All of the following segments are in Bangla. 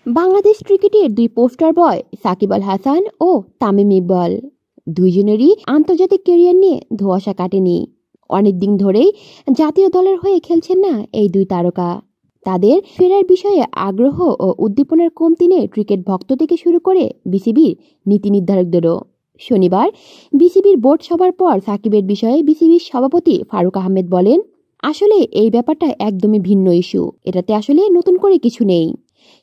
বাংলাদেশ ক্রিকেটের দুই পোস্টার বয় সাকিব আল হাসান ও তামিম ইকবাল দুইজনেরই আন্তর্জাতিক ক্যারিয়ার নিয়ে ধোঁয়াশা কাটেনি। অনেকদিন ধরেই জাতীয় দলের হয়ে খেলছেন না এই দুই তারকা। তাদের ফেরার বিষয়ে আগ্রহ ও উদ্দীপনার কমতি নেই ক্রিকেট ভক্ত থেকে শুরু করে বিসিবির নীতি নির্ধারকদেরও। শনিবার বিসিবির বোর্ড সভার পর সাকিবের বিষয়ে বিসিবির সভাপতি ফারুক আহমেদ বলেন, আসলে এই ব্যাপারটা একদমই ভিন্ন ইস্যু। এটাতে আসলে নতুন করে কিছু নেই।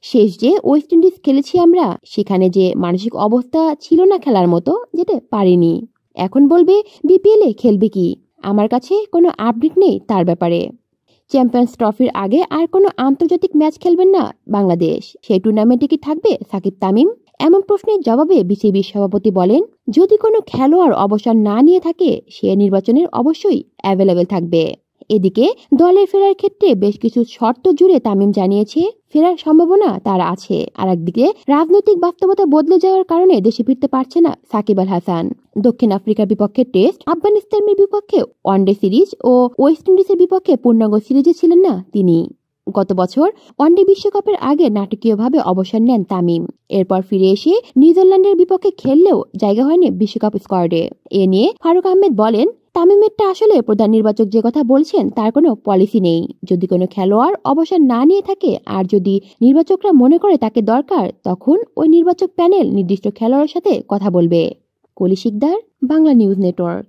শেষ যে ওয়েস্ট ইন্ডিজ খেলেছি আমরা, সেখানে যে মানসিক অবস্থা ছিল না খেলার মতো, যেতে পারিনি। এখন বলবে বিপিএল এ খেলবে কি, আমার কাছে কোনো আপডেট নেই তার ব্যাপারে। চ্যাম্পিয়ন্স ট্রফির আগে আর কোনো আন্তর্জাতিক ম্যাচ খেলবেন না বাংলাদেশ, সেই টুর্নামেন্টে কি থাকবে সাকিব তামিম? এমন প্রশ্নের জবাবে বিসিবির সভাপতি বলেন, যদি কোনো খেলোয়াড় অবসর না নিয়ে থাকে সে নির্বাচনের অবশ্যই অ্যাভেলেবেল থাকবে। এদিকে দলে ফেরার ক্ষেত্রে বেশ কিছু শর্ত জুড়ে তামিম জানিয়েছে ফেরার সম্ভাবনা তার আছে। আর একদিকে রাজনৈতিক বাস্তবতা বদলে যাওয়ার কারণে দেশে ফিরতে পারছে না সাকিব আল হাসান। দক্ষিণ আফ্রিকার বিপক্ষে টেস্ট, আফগানিস্তানের বিপক্ষে ওয়ানডে সিরিজ ও ওয়েস্ট ইন্ডিজের বিপক্ষে পূর্ণাঙ্গ সিরিজে ছিলেন না তিনি। গত বছর ওয়ানডে বিশ্বকাপের আগে নাটকীয়ভাবে অবসর নেন তামিম। এরপর ফিরে এসে নিউজিল্যান্ডের বিপক্ষে খেললেও জায়গা হয়নি বিশ্বকাপ স্কোয়াডে। এ নিয়ে ফারুক আহমেদ বলেন, তামিমেরটা আসলে প্রধান নির্বাচক যে কথা বলছেন তার কোনো পলিসি নেই। যদি কোনো খেলোয়াড় অবসর না নিয়ে থাকে আর যদি নির্বাচকরা মনে করে তাকে দরকার, তখন ওই নির্বাচক প্যানেল নির্দিষ্ট খেলোয়াড়ের সাথে কথা বলবে। কলি শিকদার, বাংলা নিউজ নেটওয়ার্ক।